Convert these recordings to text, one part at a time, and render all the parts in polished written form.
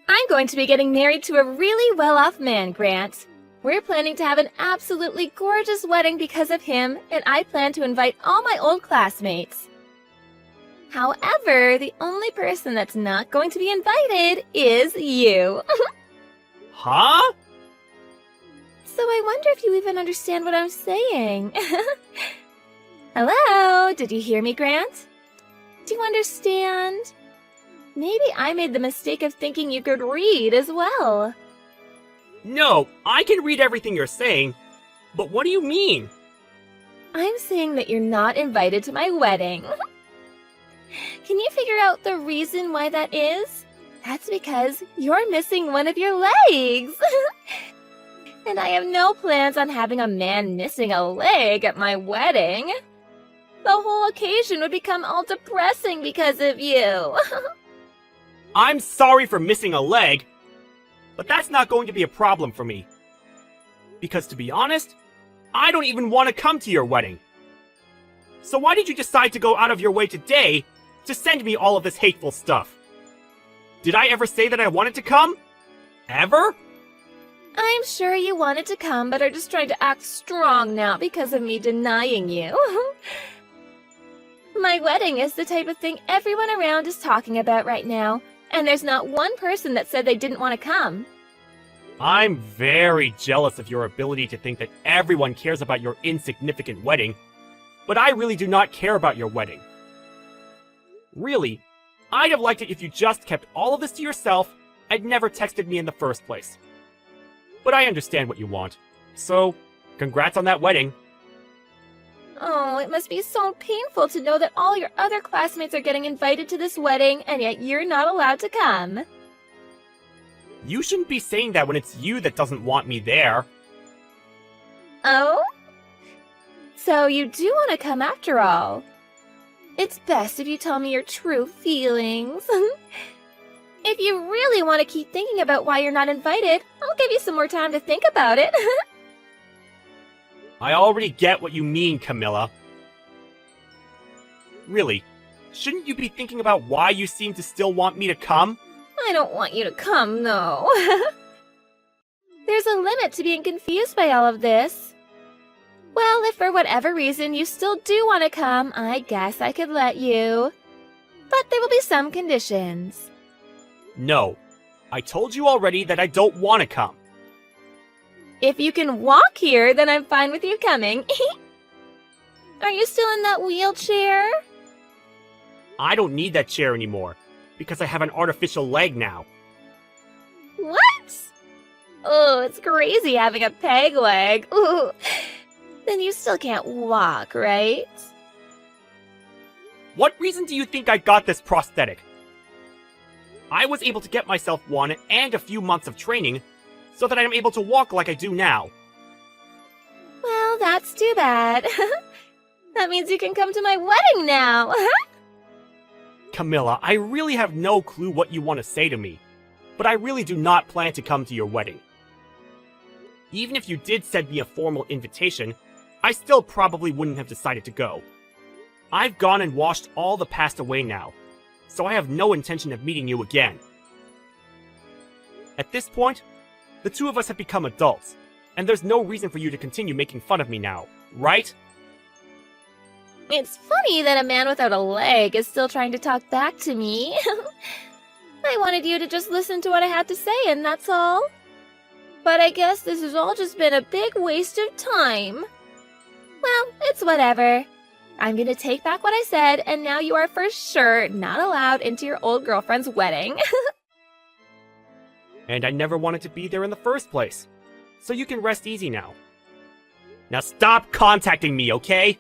I'm going to be getting married to a really well-off man, Grant. We're planning to have an absolutely gorgeous wedding because of him, and I plan to invite all my old classmates. However, the only person that's not going to be invited is you. Huh? So I wonder if you even understand what I'm saying. Hello? Did you hear me, Grant? Do you understand? Maybe I made the mistake of thinking you could read as well. No, I can read everything you're saying, but what do you mean? I'm saying that you're not invited to my wedding. Can you figure out the reason why that is? That's because you're missing one of your legs. And I have no plans on having a man missing a leg at my wedding. The whole occasion would become all depressing because of you. I'm sorry for missing a leg, but that's not going to be a problem for me. Because to be honest, I don't even want to come to your wedding. So why did you decide to go out of your way today to send me all of this hateful stuff? Did I ever say that I wanted to come? Ever? I'm sure you wanted to come, but are just trying to act strong now because of me denying you. My wedding is the type of thing everyone around is talking about right now, and there's not one person that said they didn't want to come. I'm very jealous of your ability to think that everyone cares about your insignificant wedding, but I really do not care about your wedding. Really, I'd have liked it if you just kept all of this to yourself and never texted me in the first place. But I understand what you want, so congrats on that wedding. Oh, it must be so painful to know that all your other classmates are getting invited to this wedding, and yet you're not allowed to come. You shouldn't be saying that when it's you that doesn't want me there. Oh? So you do want to come after all. It's best if you tell me your true feelings. If you really want to keep thinking about why you're not invited, I'll give you some more time to think about it. I already get what you mean, Camilla. Really, shouldn't you be thinking about why you seem to still want me to come? I don't want you to come, no. There's a limit to being confused by all of this. Well, if for whatever reason you still do want to come, I guess I could let you. But there will be some conditions. No, I told you already that I don't want to come. If you can walk here, then I'm fine with you coming. Are you still in that wheelchair? I don't need that chair anymore, because I have an artificial leg now. What? Oh, it's crazy having a peg leg. Ooh. Then you still can't walk, right? What reason do you think I got this prosthetic? I was able to get myself one and a few months of training so that I am able to walk like I do now. Well, that's too bad. That means you can come to my wedding now. Camilla, I really have no clue what you want to say to me, but I really do not plan to come to your wedding. Even if you did send me a formal invitation, I still probably wouldn't have decided to go. I've gone and washed all the past away now, so I have no intention of meeting you again. At this point, the two of us have become adults, and there's no reason for you to continue making fun of me now, right? It's funny that a man without a leg is still trying to talk back to me. I wanted you to just listen to what I had to say, and that's all. But I guess this has all just been a big waste of time. Well, it's whatever. I'm gonna take back what I said, and now you are for sure not allowed into your old girlfriend's wedding. And I never wanted to be there in the first place, so you can rest easy now. Now stop contacting me, okay?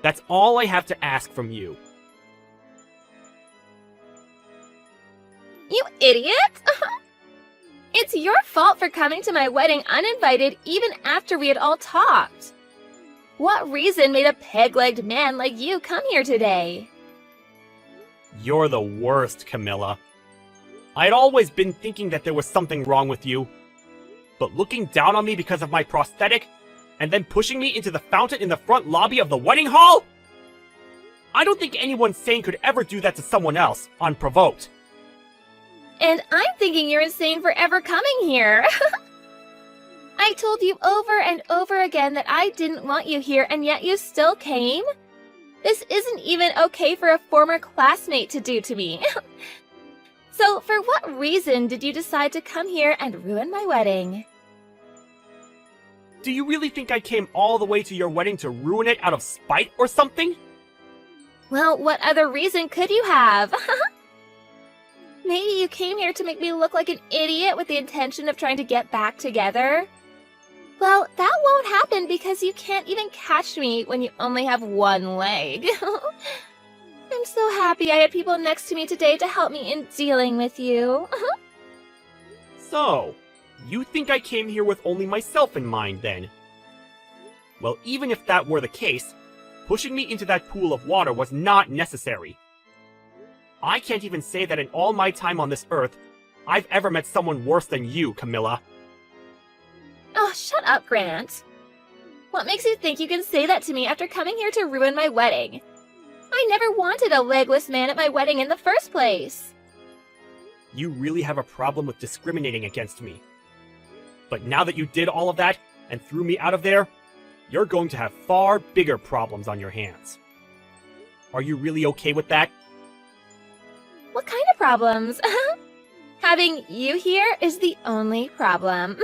That's all I have to ask from you. You idiot! It's your fault for coming to my wedding uninvited even after we had all talked. What reason made a peg-legged man like you come here today? You're the worst, Camilla. I'd always been thinking that there was something wrong with you. But looking down on me because of my prosthetic, and then pushing me into the fountain in the front lobby of the wedding hall? I don't think anyone sane could ever do that to someone else, unprovoked. And I'm thinking you're insane for ever coming here. I told you over and over again that I didn't want you here, and yet you still came? This isn't even okay for a former classmate to do to me. So, for what reason did you decide to come here and ruin my wedding? Do you really think I came all the way to your wedding to ruin it out of spite or something? Well, what other reason could you have? Maybe you came here to make me look like an idiot with the intention of trying to get back together? Well, that won't happen because you can't even catch me when you only have one leg. I'm so happy I had people next to me today to help me in dealing with you. So, you think I came here with only myself in mind, then? Well, even if that were the case, pushing me into that pool of water was not necessary. I can't even say that in all my time on this earth, I've ever met someone worse than you, Camilla. Oh, shut up, Grant. What makes you think you can say that to me after coming here to ruin my wedding? I never wanted a legless man at my wedding in the first place. You really have a problem with discriminating against me. But now that you did all of that and threw me out of there, you're going to have far bigger problems on your hands. Are you really okay with that? What kind of problems? Having you here is the only problem.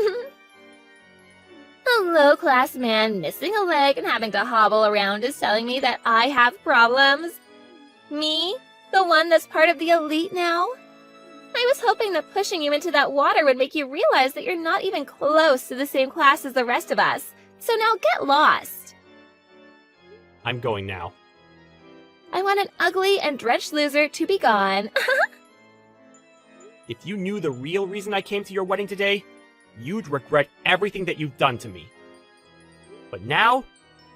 A low-class man missing a leg and having to hobble around is telling me that I have problems? Me? The one that's part of the elite now? I was hoping that pushing you into that water would make you realize that you're not even close to the same class as the rest of us. So now get lost. I'm going now. I want an ugly and drenched loser to be gone. If you knew the real reason I came to your wedding today, you'd regret everything that you've done to me. But now,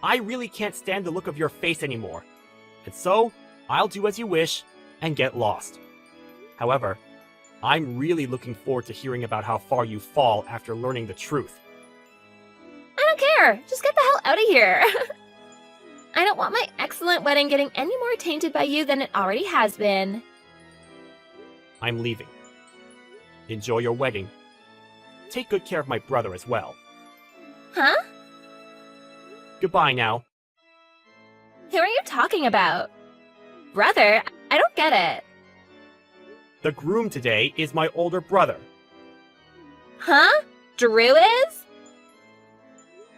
I really can't stand the look of your face anymore. And so, I'll do as you wish and get lost. However, I'm really looking forward to hearing about how far you fall after learning the truth. I don't care. Just get the hell out of here. I don't want my excellent wedding getting any more tainted by you than it already has been. I'm leaving. Enjoy your wedding. Take good care of my brother as well. Huh? Goodbye now. Who are you talking about? Brother? I don't get it. The groom today is my older brother. Huh? Drew is?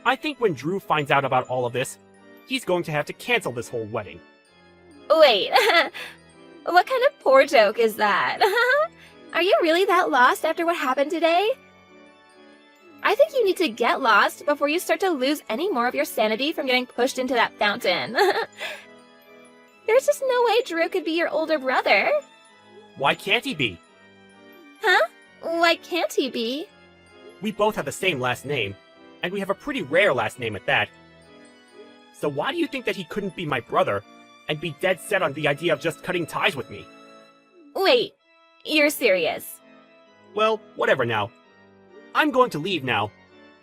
I think when Drew finds out about all of this, he's going to have to cancel this whole wedding. Wait, what kind of poor joke is that? Are you really that lost after what happened today? I think you need to get lost before you start to lose any more of your sanity from getting pushed into that fountain. There's just no way Drew could be your older brother. Why can't he be? Huh? Why can't he be? We both have the same last name, and we have a pretty rare last name at that. So why do you think that he couldn't be my brother and be dead set on the idea of just cutting ties with me? Wait, you're serious? Well, whatever now. I'm going to leave now,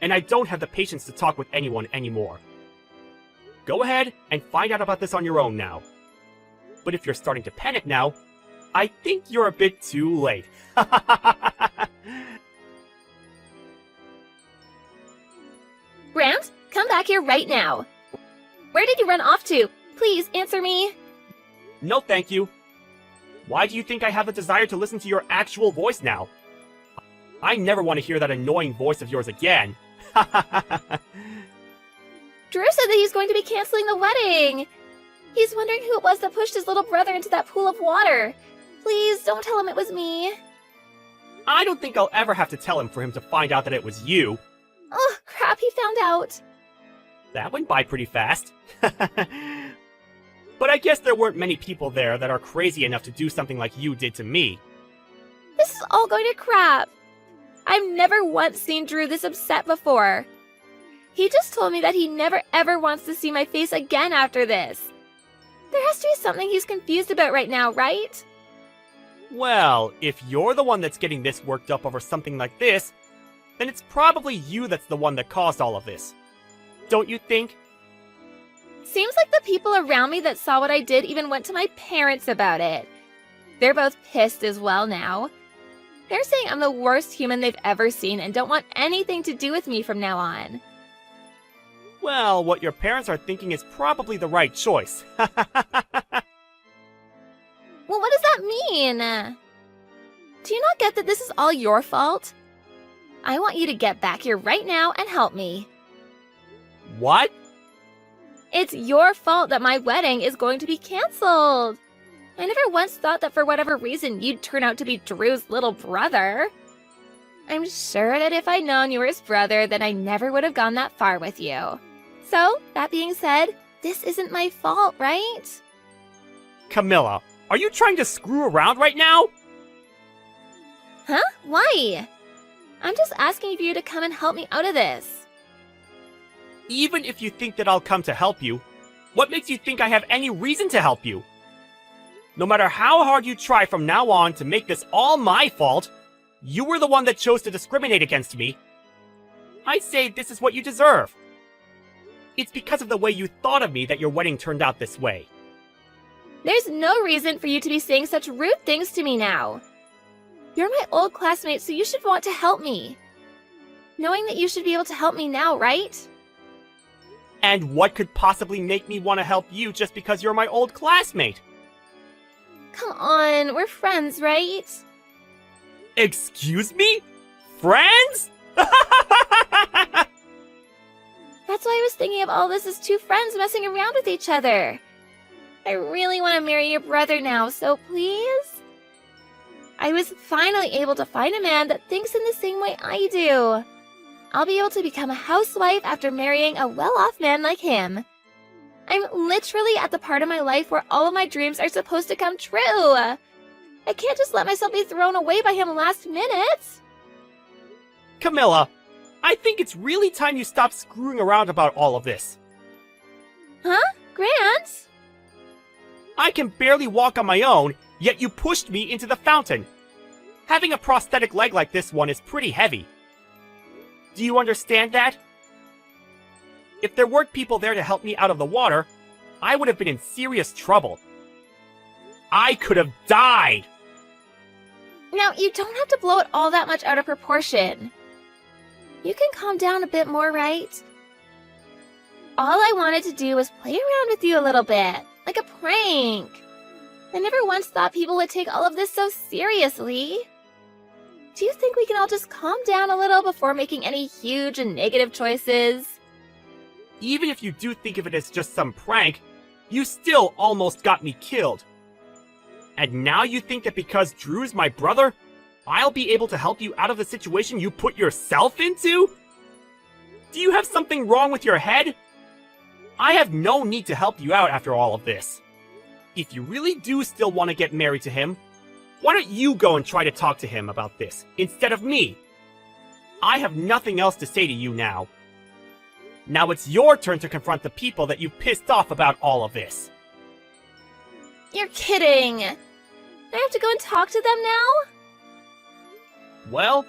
and I don't have the patience to talk with anyone anymore. Go ahead and find out about this on your own now. But if you're starting to panic now, I think you're a bit too late. Grant, come back here right now. Where did you run off to? Please answer me. No, thank you. Why do you think I have a desire to listen to your actual voice now? I never want to hear that annoying voice of yours again. Drew said that he's going to be canceling the wedding. He's wondering who it was that pushed his little brother into that pool of water. Please, don't tell him it was me. I don't think I'll ever have to tell him for him to find out that it was you. Oh, crap, he found out. That went by pretty fast. But I guess there weren't many people there that are crazy enough to do something like you did to me. This is all going to crap. I've never once seen Drew this upset before. He just told me that he never ever wants to see my face again after this. There has to be something he's confused about right now, right? Well, if you're the one that's getting this worked up over something like this, then it's probably you that's the one that caused all of this. Don't you think? Seems like the people around me that saw what I did even went to my parents about it. They're both pissed as well now. I'm the worst human they've ever seen and don't want anything to do with me from now on. Well, what your parents are thinking is probably the right choice. Well, what does that mean? Do you not get that this is all your fault? I want you to get back here right now and help me. What? It's your fault that my wedding is going to be canceled. I never once thought that for whatever reason you'd turn out to be Drew's little brother. I'm sure that if I'd known you were his brother, then I never would have gone that far with you. So, that being said, this isn't my fault, right? Camilla, are you trying to screw around right now? Huh? Why? I'm just asking for you to come and help me out of this. Even if you think that I'll come to help you, what makes you think I have any reason to help you? No matter how hard you try from now on to make this all my fault, you were the one that chose to discriminate against me. I say this is what you deserve. It's because of the way you thought of me that your wedding turned out this way. There's no reason for you to be saying such rude things to me now. You're my old classmate, so you should want to help me. Knowing that you should be able to help me now, right? And what could possibly make me want to help you just because you're my old classmate? Come on, we're friends, right? Excuse me? Friends? That's why I was thinking of all this as two friends messing around with each other. I really want to marry your brother now, so please? I was finally able to find a man that thinks in the same way I do. I'll be able to become a housewife after marrying a well-off man like him. I'm literally at the part of my life where all of my dreams are supposed to come true. I can't just let myself be thrown away by him last minute. Camilla, I think it's really time you stop screwing around about all of this. Huh? Grant? I can barely walk on my own, yet you pushed me into the fountain. Having a prosthetic leg like this one is pretty heavy. Do you understand that? If there weren't people there to help me out of the water, I would have been in serious trouble. I could have died! Now, you don't have to blow it all that much out of proportion. You can calm down a bit more, right? All I wanted to do was play around with you a little bit, like a prank. I never once thought people would take all of this so seriously. Do you think we can all just calm down a little before making any huge and negative choices? Even if you do think of it as just some prank, you still almost got me killed. And now you think that because Drew's my brother, I'll be able to help you out of the situation you put yourself into? Do you have something wrong with your head? I have no need to help you out after all of this. If you really do still want to get married to him, why don't you go and try to talk to him about this, instead of me? I have nothing else to say to you now. Now it's your turn to confront the people that you pissed off about all of this. You're kidding! I have to go and talk to them now? Well,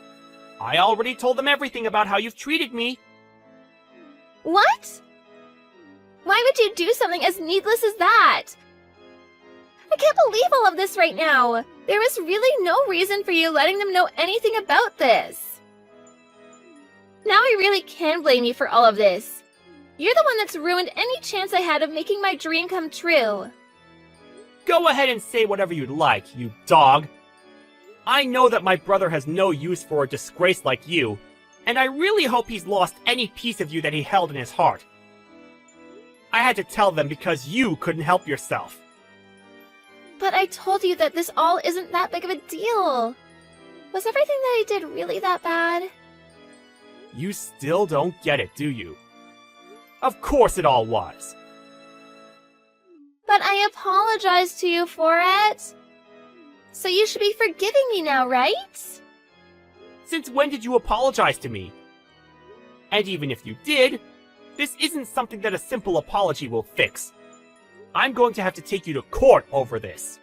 I already told them everything about how you've treated me. What? Why would you do something as needless as that? I can't believe all of this right now. There was really no reason for you letting them know anything about this. Now I really can blame you for all of this. You're the one that's ruined any chance I had of making my dream come true. Go ahead and say whatever you'd like, you dog. I know that my brother has no use for a disgrace like you, and I really hope he's lost any piece of you that he held in his heart. I had to tell them because you couldn't help yourself. But I told you that this all isn't that big of a deal. Was everything that I did really that bad? You still don't get it, do you? Of course it all was. But I apologized to you for it. So you should be forgiving me now, right? Since when did you apologize to me? And even if you did, this isn't something that a simple apology will fix. I'm going to have to take you to court over this.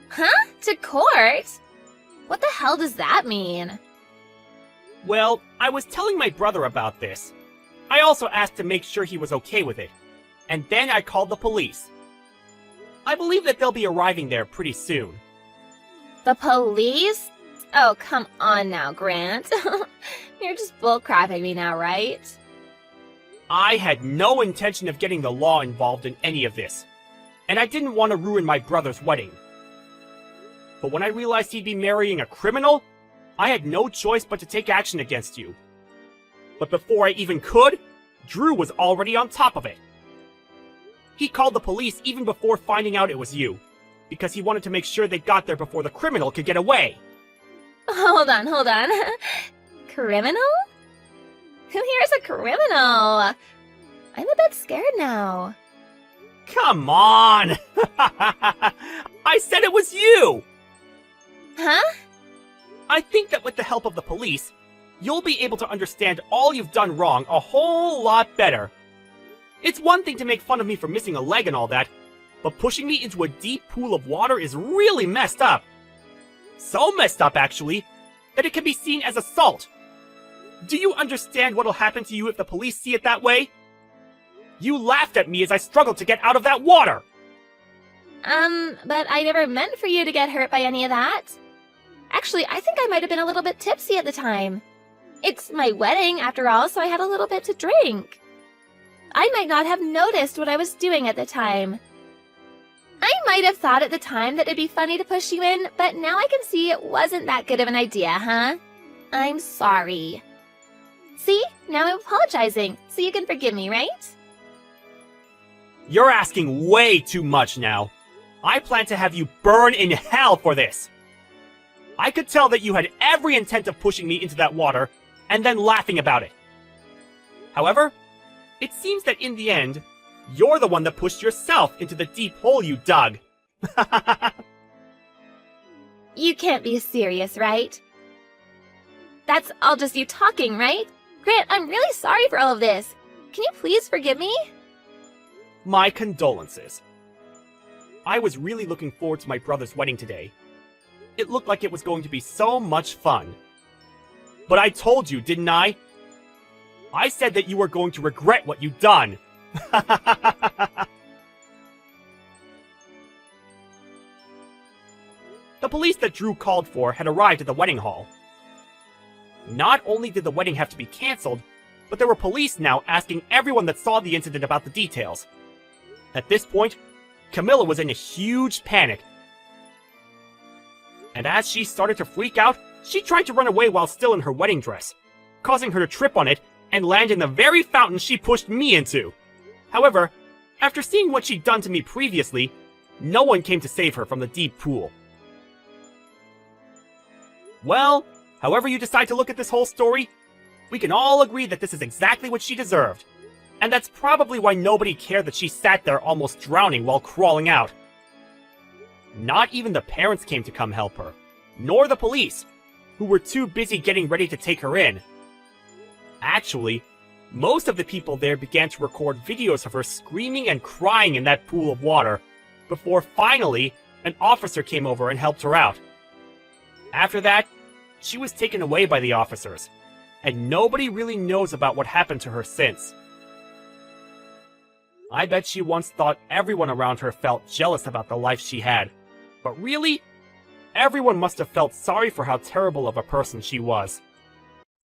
Huh? To court? What the hell does that mean? Well, I was telling my brother about this. I also asked to make sure he was okay with it. And then I called the police. I believe that they'll be arriving there pretty soon. The police? Oh, come on now, Grant. You're just bullcrapping me now, right? I had no intention of getting the law involved in any of this, and I didn't want to ruin my brother's wedding. But when I realized he'd be marrying a criminal, I had no choice but to take action against you. But before I even could, Drew was already on top of it. He called the police even before finding out it was you, because he wanted to make sure they got there before the criminal could get away. Hold on. Criminal? Who here is a criminal? I'm a bit scared now. Come on! I said it was you! Huh? I think that with the help of the police, you'll be able to understand all you've done wrong a whole lot better. It's one thing to make fun of me for missing a leg and all that, but pushing me into a deep pool of water is really messed up. So messed up, actually, that it can be seen as assault. Do you understand what'll happen to you if the police see it that way? You laughed at me as I struggled to get out of that water! But I never meant for you to get hurt by any of that. Actually, I think I might have been a little bit tipsy at the time. It's my wedding, after all, so I had a little bit to drink. I might not have noticed what I was doing at the time. I might have thought at the time that it'd be funny to push you in, but now I can see it wasn't that good of an idea, huh? I'm sorry. See? Now I'm apologizing, so you can forgive me, right? You're asking way too much now. I plan to have you burn in hell for this. I could tell that you had every intent of pushing me into that water, and then laughing about it. However, it seems that in the end, you're the one that pushed yourself into the deep hole you dug. You can't be serious, right? That's all just you talking, right? Grant, I'm really sorry for all of this. Can you please forgive me? My condolences. I was really looking forward to my brother's wedding today. It looked like it was going to be so much fun. But I told you, didn't I? I said that you were going to regret what you'd done. The police that Drew called for had arrived at the wedding hall. Not only did the wedding have to be cancelled, but there were police now asking everyone that saw the incident about the details. At this point, Camilla was in a huge panic. And as she started to freak out, she tried to run away while still in her wedding dress, causing her to trip on it and land in the very fountain she pushed me into. However, after seeing what she'd done to me previously, no one came to save her from the deep pool. Well, however you decide to look at this whole story, we can all agree that this is exactly what she deserved. And that's probably why nobody cared that she sat there almost drowning while crawling out. Not even the parents came to come help her, nor the police, who were too busy getting ready to take her in. Actually, most of the people there began to record videos of her screaming and crying in that pool of water, before finally, an officer came over and helped her out. After that, she was taken away by the officers, and nobody really knows about what happened to her since. I bet she once thought everyone around her felt jealous about the life she had, but really, everyone must have felt sorry for how terrible of a person she was.